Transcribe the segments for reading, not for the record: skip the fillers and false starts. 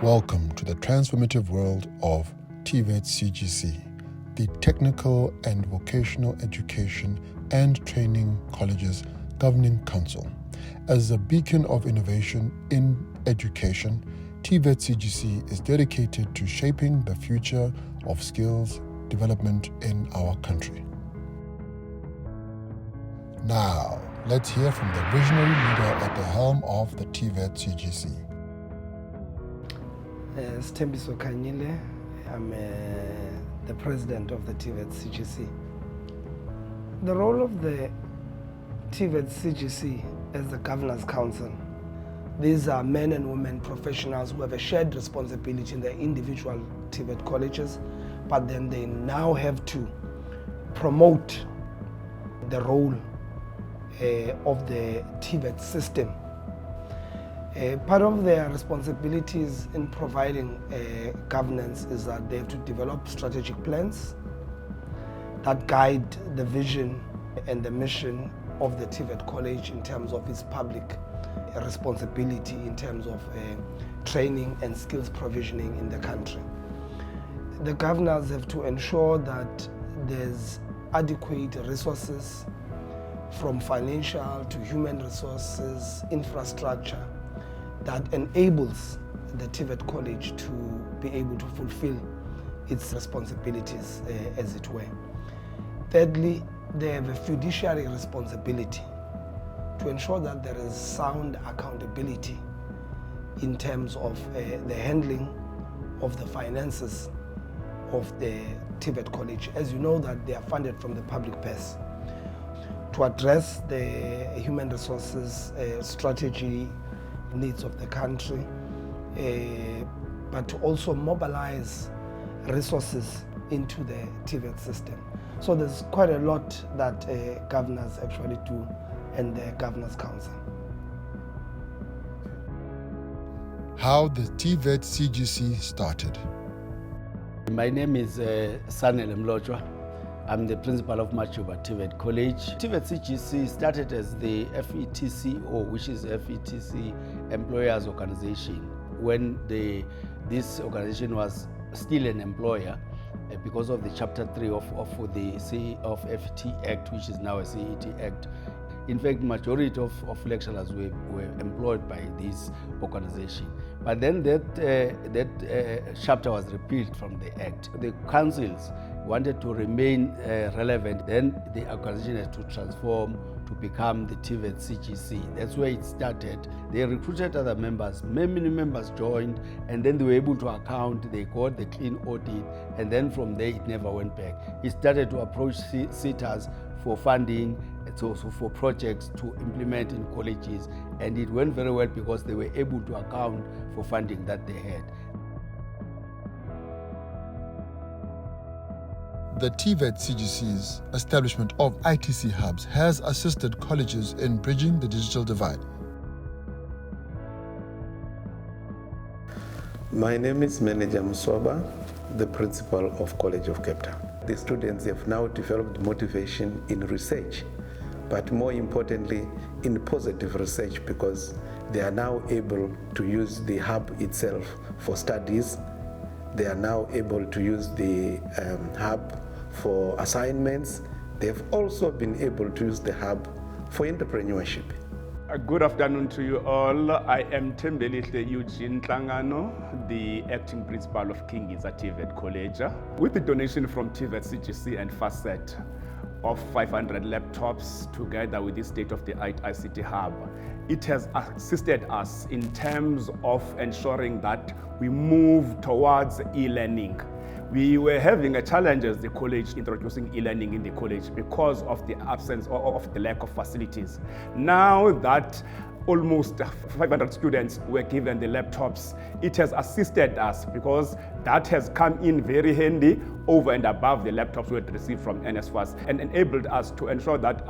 Welcome to the transformative world of TVET CGC, the Technical and Vocational Education and Training Colleges Governing Council. As a beacon of innovation in education, TVET CGC is dedicated to shaping the future of skills development in our country. Now, let's hear from the visionary leader at the helm of the TVET CGC. Stembiso Kanyile, I'm the president of the TVET CGC. The role of the TVET CGC as the Governors Council, these are men and women professionals who have a shared responsibility in their individual TVET colleges, but then they now have to promote the role of the TVET system. Part of their responsibilities in providing governance is that they have to develop strategic plans that guide the vision and the mission of the TVET College in terms of its public responsibility in terms of training and skills provisioning in the country. The governors have to ensure that there's adequate resources from financial to human resources, infrastructure, that enables the TVET College to be able to fulfill its responsibilities, as it were. Thirdly, they have a fiduciary responsibility to ensure that there is sound accountability in terms of the handling of the finances of the TVET College. As you know, that they are funded from the public purse. To address the human resources strategy needs of the country, but to also mobilize resources into the TVET system. So there's quite a lot that governors actually do and the Governors Council. How the TVET CGC started. My name is Sanele Mlojwa. I'm the principal of Machuba TVET College. TVET CGC started as the FETCO, which is FETC Employers Organization, when this organization was still an employer because of the Chapter 3 of the FET Act, which is now a CET Act. In fact, majority of lecturers were employed by this organization. But then that chapter was repealed from the Act. The councils wanted to remain relevant. Then the organization had to transform to become the TVET CGC. That's where it started. They recruited other members. Many members joined, and then they were able to account. They got the clean audit, and then from there it never went back. It started to approach sitters for funding, so for projects to implement in colleges, and it went very well because they were able to account for funding that they had. The TVET CGC's establishment of ITC hubs has assisted colleges in bridging the digital divide. My name is Manager Muswaba, the principal of College of Cape Town. The students have now developed motivation in research, but more importantly in positive research, because they are now able to use the hub itself for studies. They are now able to use the hub for assignments. They've also been able to use the hub for entrepreneurship. Good afternoon to you all. I am Tembelihle Eugene Tlangano, the acting principal of King Giza TVET College. With the donation from TVET CGC and FASET of 500 laptops together with the state-of-the-art ICT hub, it has assisted us in terms of ensuring that we move towards e-learning. We were having a challenge as the college introducing e-learning in the college because of the absence or of the lack of facilities. Now that almost 500 students were given the laptops, it has assisted us because that has come in very handy over and above the laptops we had received from NSFAS, and enabled us to ensure that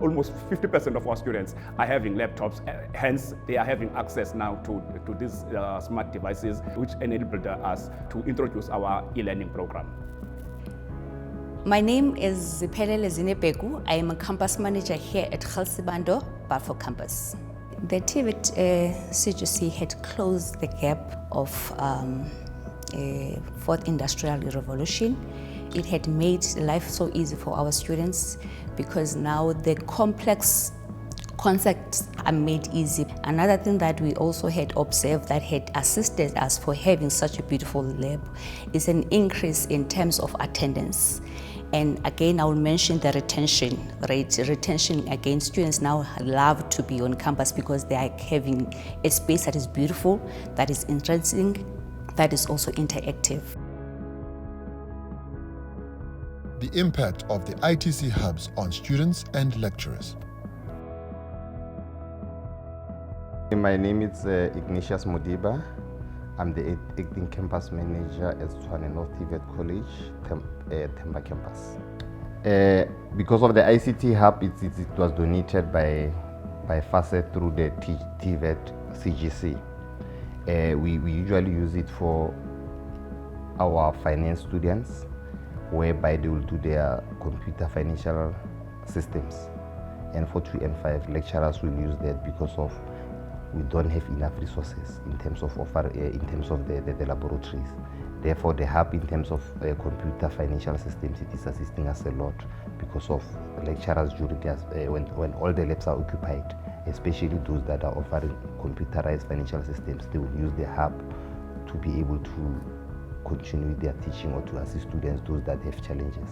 almost 50% of our students are having laptops. Hence, they are having access now to these smart devices, which enabled us to introduce our e-learning program. My name is Ziphelele Zinebeku. I am a campus manager here at Khalsibando Balfour Campus. The TVET CGC had closed the gap of fourth industrial revolution. It had made life so easy for our students because now the complex concepts are made easy. Another thing that we also had observed that had assisted us for having such a beautiful lab is an increase in terms of attendance. And again, I will mention the retention rate. Retention, again, students now love to be on campus because they are having a space that is beautiful, that is interesting, that is also interactive. The impact of the ITC hubs on students and lecturers. My name is Ignatius Modiba. I'm the acting campus manager at Tshwane North TVET College, Themba campus. Because of the ICT hub, it was donated by FASET through the TVET CGC. We usually use it for our finance students, whereby they will do their computer financial systems. And for 2 and 5 lecturers will use that because of we don't have enough resources in terms of the laboratories. Therefore, the hub in terms of computer financial systems, it is assisting us a lot because of lecturers during when all the labs are occupied, especially those that are offering computerized financial systems. They will use the hub to be able to continue their teaching or to assist students, those that have challenges.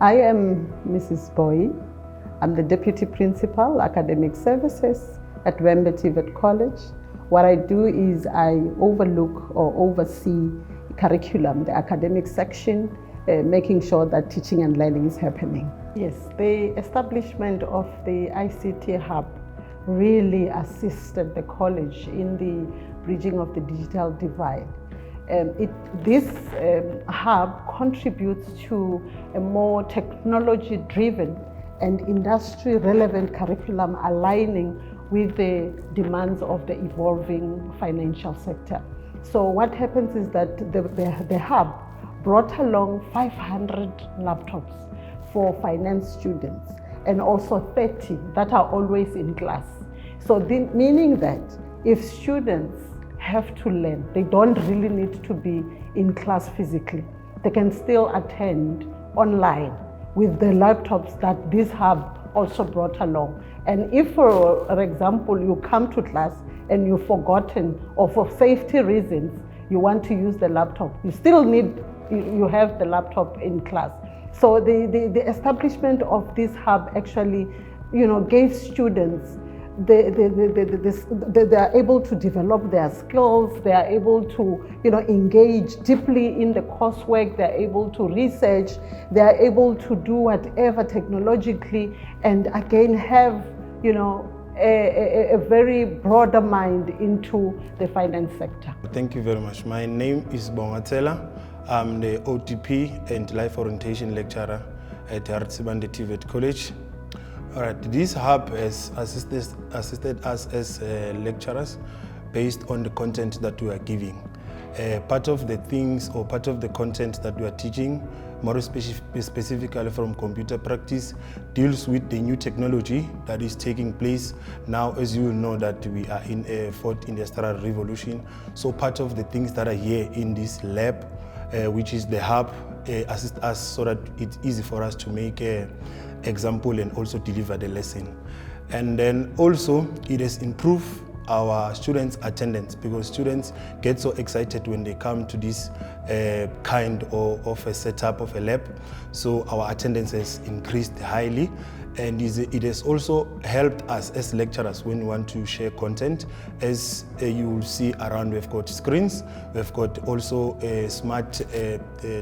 I am Mrs. Boy. I'm the Deputy Principal, Academic Services at Wembe TVET College. What I do is I overlook or oversee curriculum, the academic section, making sure that teaching and learning is happening. Yes, the establishment of the ICT hub really assisted the college in the bridging of the digital divide. This hub contributes to a more technology-driven and industry-relevant curriculum aligning with the demands of the evolving financial sector. So what happens is that the hub brought along 500 laptops for finance students and also 30 that are always in class. So meaning that if students have to learn, they don't really need to be in class physically. They can still attend online with the laptops that this hub also brought along. And if, for example, you come to class and you've forgotten, or for safety reasons, you want to use the laptop, you still you have the laptop in class. So the establishment of this hub actually, gave students they are able to develop their skills, they are able to engage deeply in the coursework, they are able to research, they are able to do whatever technologically, and again have a very broader mind into the finance sector. Thank you very much. My name is Bongatela. I'm the OTP and Life Orientation Lecturer at Hartsibande TVET College. All right, this hub has assisted us as lecturers based on the content that we are giving. Part of the things or part of the content that we are teaching, more specifically from computer practice, deals with the new technology that is taking place now. As you know that we are in a fourth industrial revolution. So part of the things that are here in this lab, which is the hub, assist us so that it's easy for us to make example and also deliver the lesson. And then also it has improved our students' attendance because students get so excited when they come to this kind of a setup of a lab. So our attendance has increased highly, and it has also helped us as lecturers when we want to share content. As you will see around, we've got screens, we've got also a smart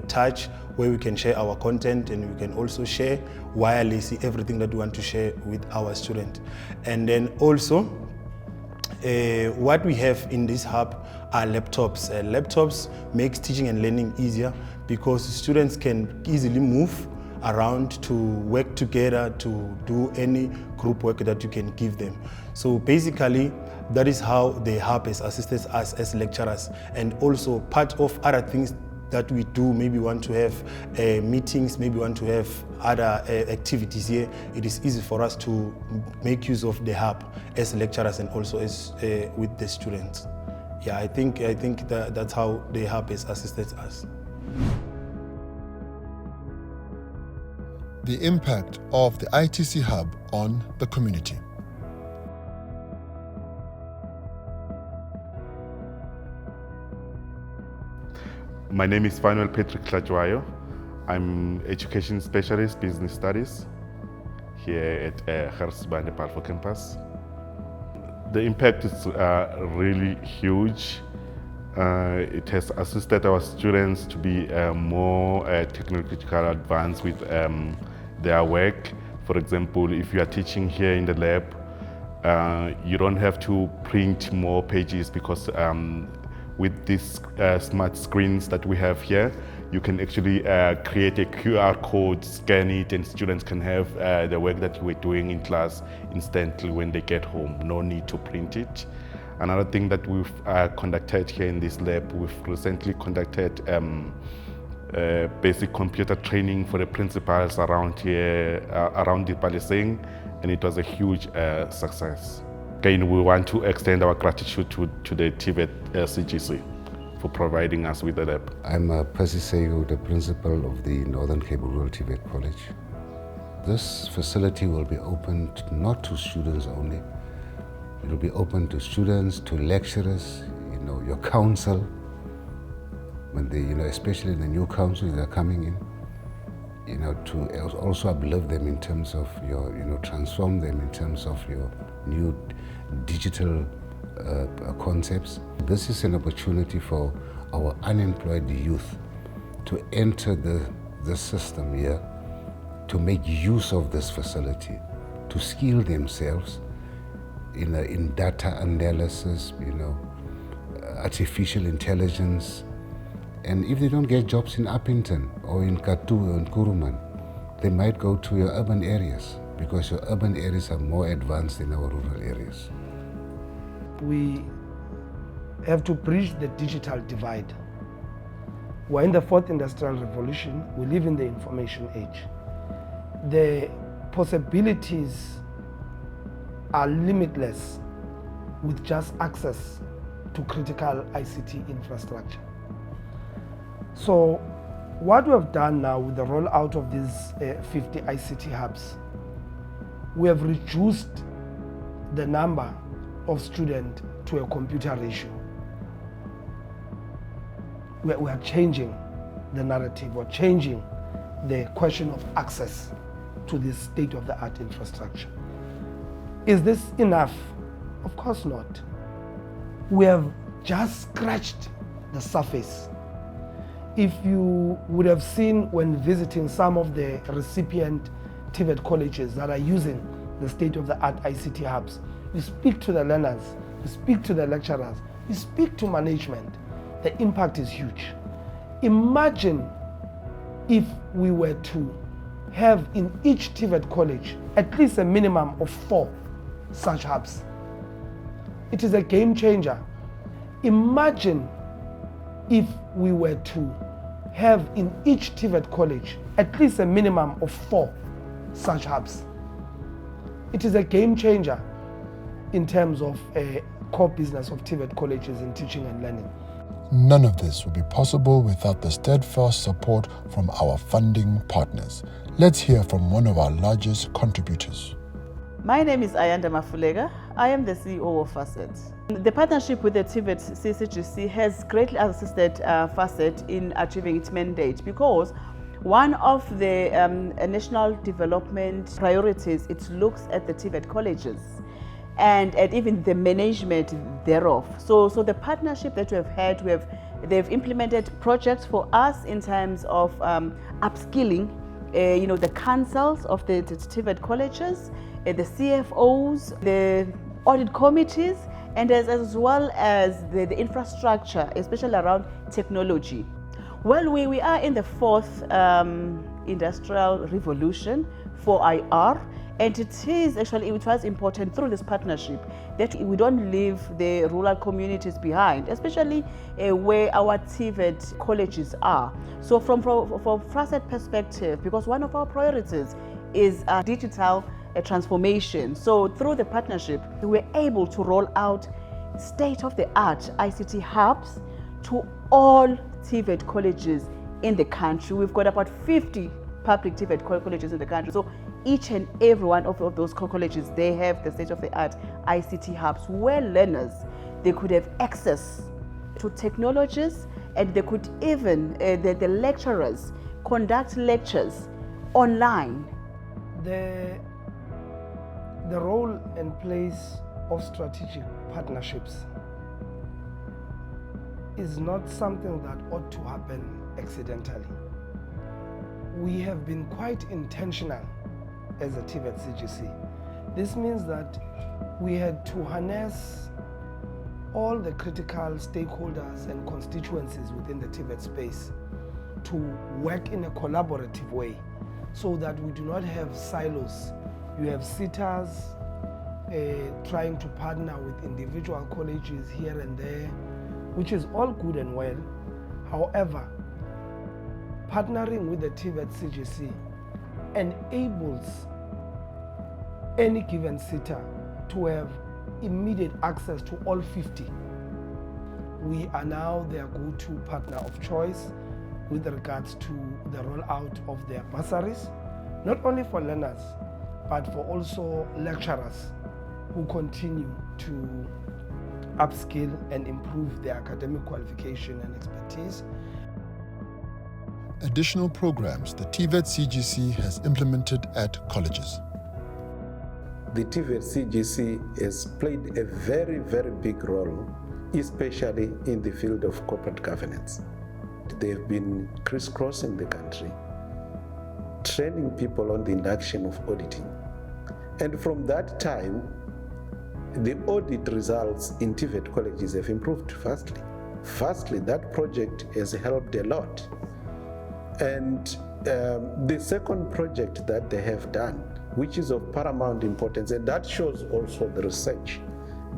touch where we can share our content, and we can also share wirelessly everything that we want to share with our student. And then also what we have in this hub are laptops. Laptops makes teaching and learning easier because students can easily move around to work together to do any group work that you can give them. So basically, that is how the hub has assisted us as lecturers, and also part of other things that we do, maybe want to have meetings, maybe want to have other activities here, it is easy for us to make use of the hub as lecturers and also as with the students. Yeah, I think that's how the hub has assisted us. The impact of the ITC Hub on the community. My name is Fanuel Patrick Tlajwayo. I'm education specialist, business studies, here at Harrisburg Balfour campus. The impact is really huge. It has assisted our students to be more technologically advanced with their work. For example, if you are teaching here in the lab, you don't have to print more pages because with these smart screens that we have here, you can actually create a QR code, scan it, and students can have the work that you were doing in class instantly when they get home. No need to print it. Another thing that we've conducted here in this lab, we've recently conducted basic computer training for the principals around here, around the Palestine, and it was a huge success. Again, we want to extend our gratitude to the TVET CGC for providing us with the lab. I'm Percy Sego, the principal of the Northern Cape Rural TVET College. This facility will be open not to students only. It will be open to students, to lecturers, your council, when they, especially the new councils that are coming in, to also uplift them in terms of your, transform them in terms of your new digital concepts. This is an opportunity for our unemployed youth to enter the system here, to make use of this facility, to skill themselves in data analysis, artificial intelligence. And if they don't get jobs in Uppington or in Katu or in Kuruman, they might go to your urban areas, because your urban areas are more advanced than our rural areas. We have to bridge the digital divide. We're in the fourth industrial revolution. We live in the information age. The possibilities are limitless with just access to critical ICT infrastructure. So what we have done now with the rollout of these 50 ICT hubs, we have reduced the number of students to a computer ratio. We are changing the narrative, we're changing the question of access to this state-of-the-art infrastructure. Is this enough? Of course not. We have just scratched the surface. If you would have seen when visiting some of the recipient TVET colleges that are using the state-of-the-art ICT hubs, you speak to the learners, you speak to the lecturers, you speak to management, the impact is huge. Imagine if we were to have in each TVET college at least a minimum of 4 such hubs. It is a game changer. Imagine if we were to have in each TVET college at least a minimum of 4 such hubs. It is a game changer in terms of a core business of TVET colleges in teaching and learning. None of this would be possible without the steadfast support from our funding partners. Let's hear from one of our largest contributors. My name is Ayanda Mafulega. I am the CEO of Facet. The partnership with the TVET CCGC has greatly assisted Facet in achieving its mandate, because one of the national development priorities, it looks at the TVET colleges and at even the management thereof. So the partnership that we have had, they've implemented projects for us in terms of upskilling the councils of the TVET colleges, the CFOs, the audit committees, and as well as the infrastructure, especially around technology. Well, we are in the fourth industrial revolution for IR, And it was important through this partnership that we don't leave the rural communities behind, especially where our TVET colleges are. So from FASET perspective, because one of our priorities is digital transformation. So through the partnership, we were able to roll out state-of-the-art ICT hubs to all TVET colleges in the country. We've got about 50 public TVET colleges in the country. So each and every one of those colleges, they have the state-of-the-art ICT hubs where learners, they could have access to technologies, and they could even, the lecturers, conduct lectures online. The role and place of strategic partnerships is not something that ought to happen accidentally. We have been quite intentional as a TVET CGC. This means that we had to harness all the critical stakeholders and constituencies within the TVET space to work in a collaborative way so that we do not have silos. You have sitters trying to partner with individual colleges here and there, which is all good and well. However, partnering with the TVET CGC enables any given sitter to have immediate access to all 50. We are now their go-to partner of choice with regards to the rollout of their bursaries, not only for learners, but for also lecturers who continue to upskill and improve their academic qualification and expertise. Additional programs the TVET CGC has implemented at colleges. The TVET CGC has played a very, very big role, especially in the field of corporate governance. They have been crisscrossing the country, training people on the induction of auditing. And from that time, the audit results in TVET colleges have improved vastly. Firstly, that project has helped a lot. And the second project that they have done, which is of paramount importance, and that shows also the research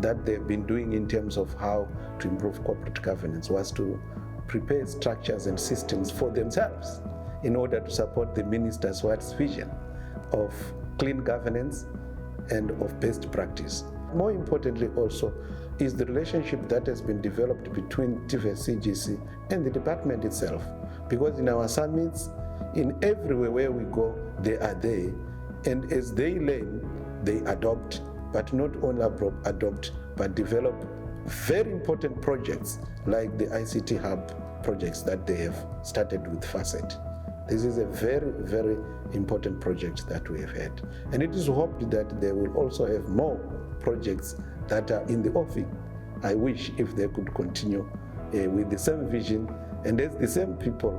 that they've been doing in terms of how to improve corporate governance, was to prepare structures and systems for themselves in order to support the minister's wife's vision of clean governance and of best practice. More importantly also is the relationship that has been developed between TVET CGC and the department itself. Because in our summits, in everywhere where we go, they are there. And as they learn, they adopt, but not only adopt, but develop very important projects like the ICT hub projects that they have started with FASET. This is a very, very important project that we have had. And it is hoped that they will also have more projects that are in the offing. I wish if they could continue with the same vision and as the same people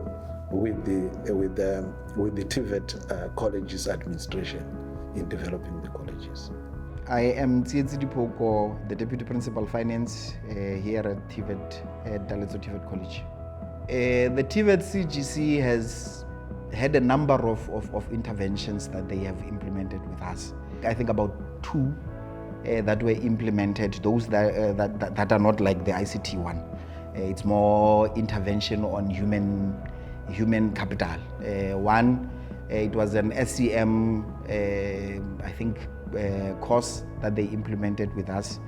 with the TVET colleges administration in developing the colleges. I am Tsietsi Dipoko, the Deputy Principal Finance here at TVET, at Daletso TVET College. The TVET CGC has had a number of interventions that they have implemented with us. I think about 2 that were implemented, those that are not like the ICT one. It's more intervention on human capital. One, it was an SCM, I think, course that they implemented with us.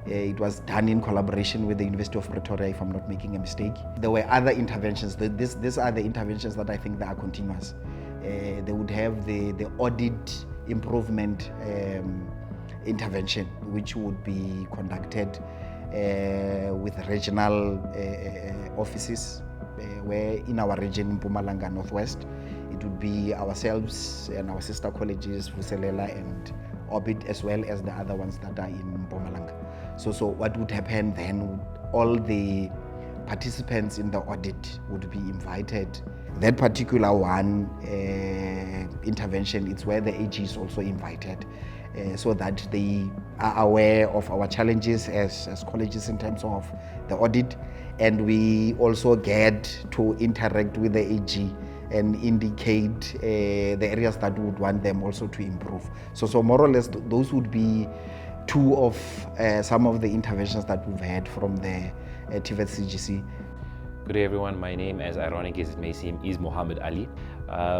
It was done in collaboration with the University of Pretoria, if I'm not making a mistake. There were other interventions. These are the interventions that I think that are continuous. They would have the audit improvement intervention, which would be conducted with regional offices, where in our region in Mpumalanga Northwest, it would be ourselves and our sister colleges, Vuselela and Orbit, as well as the other ones that are in Mpumalanga. So what would happen then, all the participants in the audit would be invited. That particular one intervention, it's where the AG is also invited, so that they are aware of our challenges as colleges in terms of the audit, and we also get to interact with the AG and indicate the areas that we would want them also to improve. So more or less, those would be two of some of the interventions that we've had from the TVET CGC. Good day everyone, my name, as ironic as it may seem, is Mohammed Ali.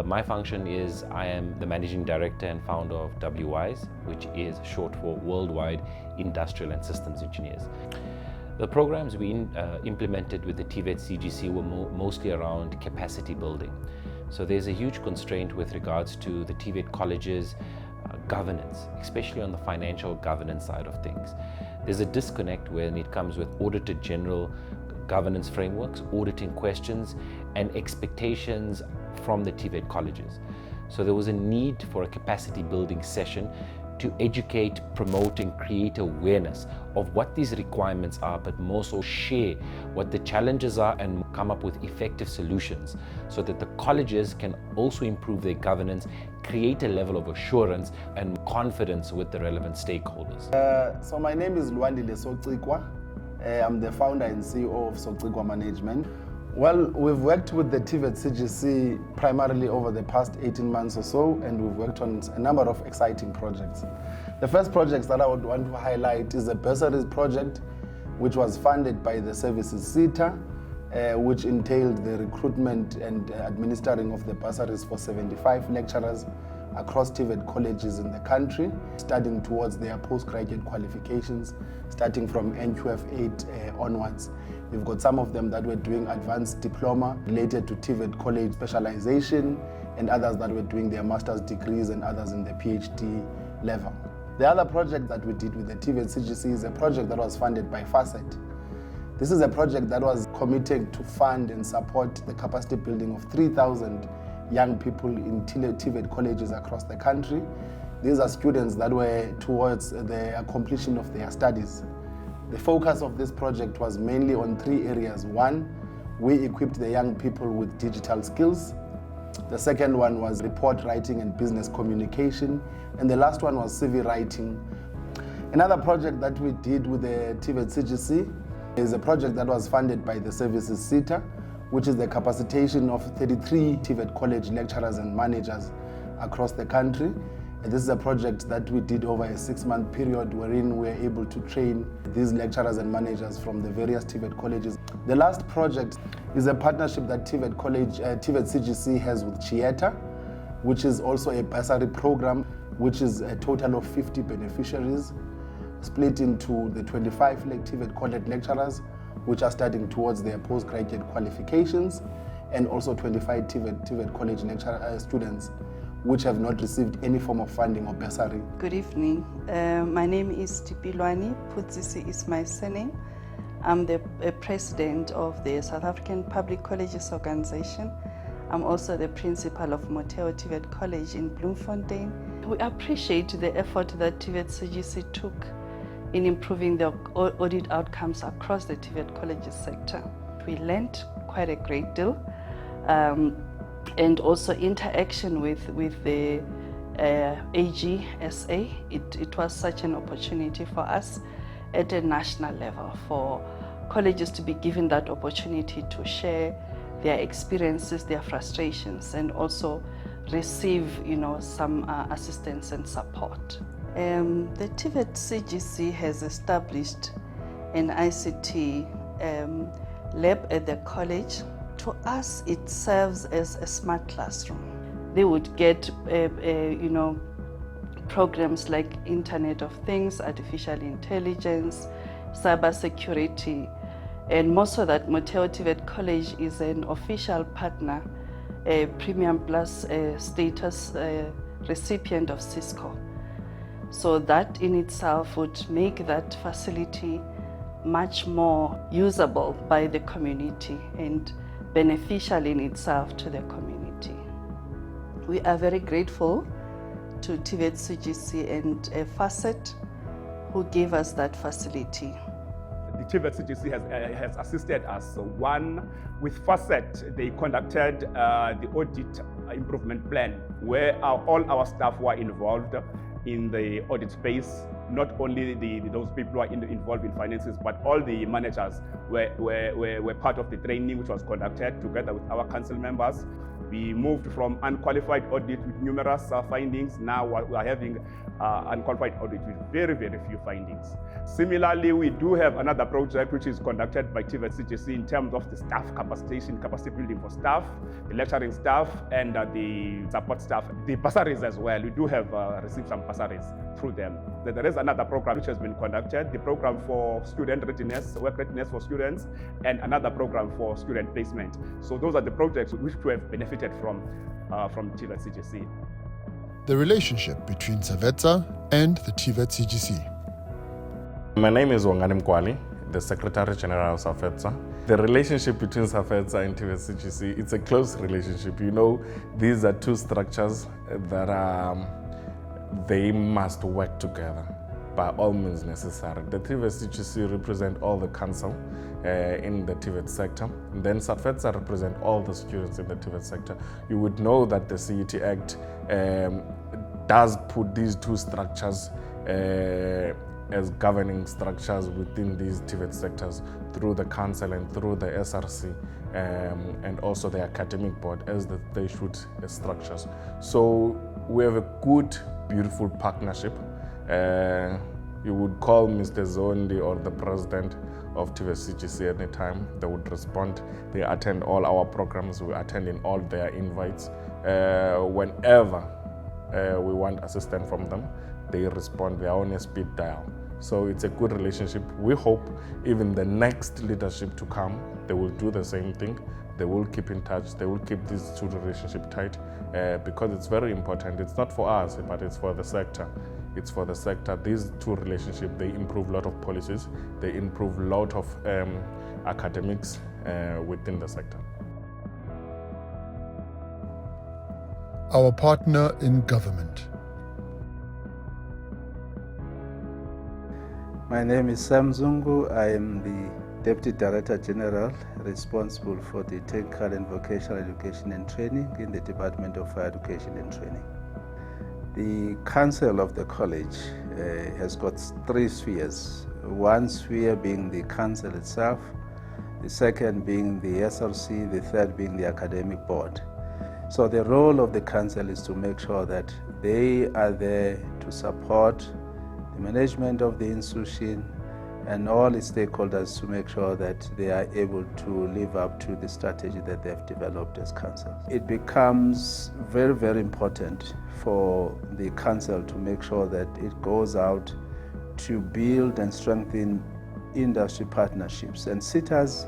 My function is I am the Managing Director and founder of WWISE, which is short for Worldwide Industrial and Systems Engineers. The programs we implemented with the TVET CGC were mostly around capacity building. So there's a huge constraint with regards to the TVET colleges' governance, especially on the financial governance side of things. There's a disconnect when it comes with audited general governance frameworks, auditing questions, and expectations from the TVET colleges. So there was a need for a capacity building session to educate, promote, and create awareness of what these requirements are, but more so share what the challenges are and come up with effective solutions so that the colleges can also improve their governance, create a level of assurance and confidence with the relevant stakeholders. So my name is Luandile Socikwa. I'm the founder and CEO of Socikwa Management. Well, we've worked with the TVET CGC primarily over the past 18 months or so, and we've worked on a number of exciting projects. The first project that I would want to highlight is a bursaries project, which was funded by the services SETA, which entailed the recruitment and administering of the bursaries for 75 lecturers across TVET colleges in the country, studying towards their postgraduate qualifications, starting from NQF 8 onwards. We've got some of them that were doing advanced diploma related to TVET college specialization, and others that were doing their master's degrees, and others in the PhD level. The other project that we did with the TVET CGC is a project that was funded by FASET. This is a project that was committed to fund and support the capacity building of 3,000 young people in TVET colleges across the country. These are students that were towards the completion of their studies. The focus of this project was mainly on three areas. One, we equipped the young people with digital skills. The second one was report writing and business communication. And the last one was CV writing. Another project that we did with the TVET CGC is a project that was funded by the services SETA, which is the capacitation of 33 TVET college lecturers and managers across the country. And this is a project that we did over a 6-month period wherein we were able to train these lecturers and managers from the various TVET colleges. The last project is a partnership that TVET CGC has with Chieta, which is also a bursary program, which is a total of 50 beneficiaries, split into the 25 TVET college lecturers, which are studying towards their postgraduate qualifications, and also 25 TVET college lecturer students which have not received any form of funding or bursary. Good evening. My name is Tipilwani. Putsisi is my surname. I'm the president of the South African Public Colleges Organization. I'm also the principal of Moteo TVET College in Bloemfontein. We appreciate the effort that TVET CGC took in improving the audit outcomes across the TVET colleges sector. We learned quite a great deal. And also interaction with the AGSA. It was such an opportunity for us at a national level for colleges to be given that opportunity to share their experiences, their frustrations, and also receive, some assistance and support. The TVET CGC has established an ICT lab at the college. To us, it serves as a smart classroom. They would get, programs like Internet of Things, artificial intelligence, cybersecurity, and more so that Moteo TVET College is an official partner, a Premium Plus status recipient of Cisco. So that in itself would make that facility much more usable by the community and beneficial in itself to the community. We are very grateful to TVET CGC and FASET who gave us that facility. The TVET CGC has assisted us. So one, with FASET, they conducted the audit improvement plan where all our staff were involved in the audit space. Not only those people who are involved in finances, but all the managers were part of the training which was conducted together with our council members. We moved from unqualified audit with numerous findings. Now we are having unqualified audit with very, very few findings. Similarly, we do have another project which is conducted by TVET CGC in terms of the staff capacitation, capacity building for staff, the lecturing staff, and the support staff. The bursaries as well. We do have received some bursaries through them. There is another program which has been conducted, the program for student readiness, work readiness for students, and another program for student placement. So those are the projects which we have benefited from TVET CGC. The relationship between SAFETSA and the TVET CGC. My name is Wangani Mkwali, the Secretary General of SAFETSA. The relationship between SAFETSA and TVET CGC, it's a close relationship. You know, these are two structures that they must work together by all means necessary. The TVET CGC represent all the council in the TVET sector. And then SAFETSA represent all the students in the TVET sector. You would know that the CET Act does put these two structures as governing structures within these TVET sectors through the council and through the SRC and also the academic board as they should structures. So we have a good, beautiful partnership. You would call Mr. Zondi or the president of TVET CGC anytime. They would respond. They attend all our programs. We attend in all their invites. Whenever we want assistance from them, they respond. They are on a speed dial. So it's a good relationship. We hope even the next leadership to come, they will do the same thing. They will keep in touch. They will keep these two relationships tight because it's very important. It's not for us, but it's for the sector. It's for the sector. These two relationships, they improve a lot of policies. They improve a lot of academics within the sector. Our partner in government. My name is Sam Zungu. I am the Deputy Director General responsible for the technical and vocational education and training in the Department of Higher Education and Training. The council of the college has got three spheres. One sphere being the council itself, the second being the SRC, the third being the academic board. So the role of the council is to make sure that they are there to support the management of the institution and all its stakeholders to make sure that they are able to live up to the strategy that they have developed as council. It becomes very, very important for the council to make sure that it goes out to build and strengthen industry partnerships. And SITAs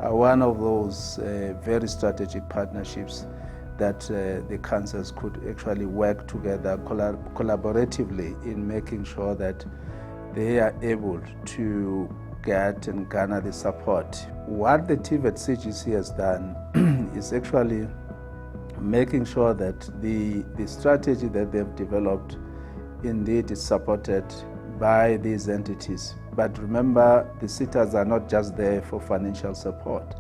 are one of those very strategic partnerships that the councils could actually work together collaboratively in making sure that they are able to get and garner the support. What the TVET CGC has done is actually making sure that the strategy that they've developed indeed is supported by these entities. But remember, the SITAs are not just there for financial support.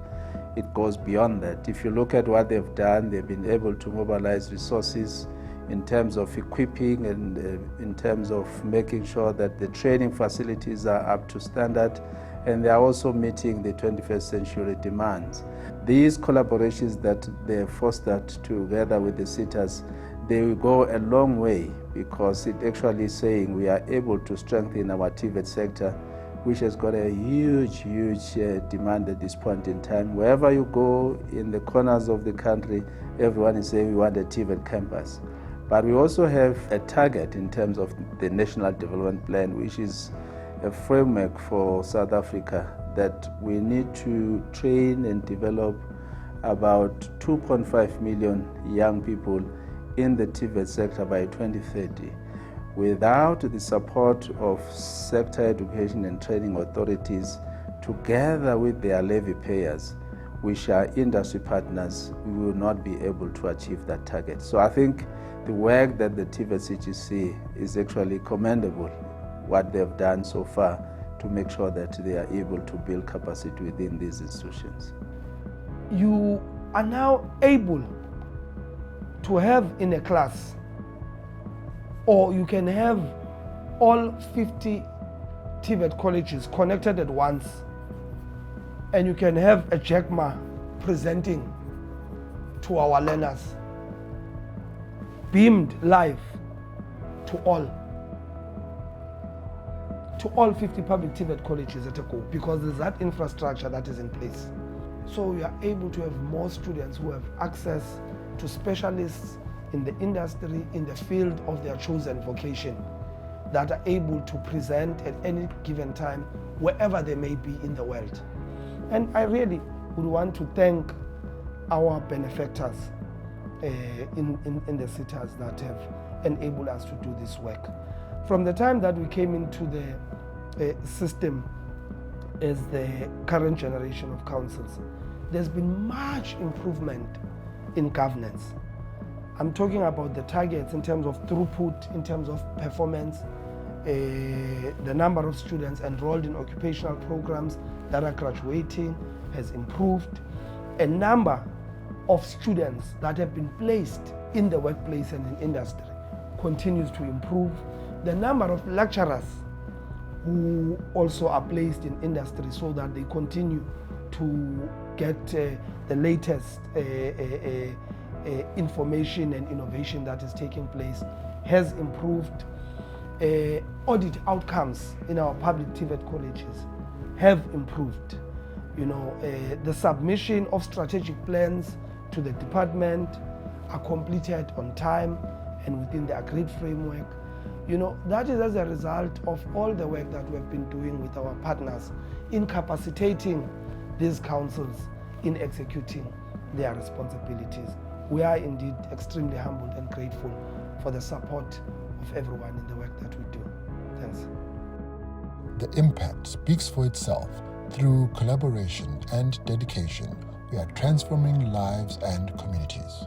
It goes beyond that. If you look at what they've done, they've been able to mobilize resources in terms of equipping and in terms of making sure that the training facilities are up to standard, and they are also meeting the 21st century demands. These collaborations that they have fostered together with the SITAs, they will go a long way because it actually is saying we are able to strengthen our TVET sector, which has got a huge demand at this point in time. Wherever you go in the corners of the country, everyone is saying we want a TVET campus. But we also have a target in terms of the National Development Plan, which is a framework for South Africa that we need to train and develop about 2.5 million young people in the TVET sector by 2030. Without the support of sector education and training authorities, together with their levy payers, which are industry partners, we will not be able to achieve that target. So I think the work that the TVET CGC is actually commendable, what they've done so far to make sure that they are able to build capacity within these institutions. You are now able to have in a class, or you can have all 50 TVET colleges connected at once, and you can have a Jack Ma presenting to our learners, beamed live to all 50 public TVET colleges at a go, because there's that infrastructure that is in place. So we are able to have more students who have access to specialists in the industry, in the field of their chosen vocation, that are able to present at any given time, wherever they may be in the world. And I really would want to thank our benefactors in the cities that have enabled us to do this work. From the time that we came into the system as the current generation of councils, there's been much improvement in governance. I'm talking about the targets in terms of throughput, in terms of performance, the number of students enrolled in occupational programs that are graduating has improved. A number of students that have been placed in the workplace and in industry continues to improve. The number of lecturers who also are placed in industry so that they continue to get the latest information and innovation that is taking place has improved. Audit outcomes in our public TVET colleges have improved. The submission of strategic plans to the department are completed on time and within the agreed framework. That is as a result of all the work that we have been doing with our partners in capacitating these councils in executing their responsibilities. We are indeed extremely humbled and grateful for the support of everyone in the work that we do. Thanks. The impact speaks for itself. Through collaboration and dedication, we are transforming lives and communities.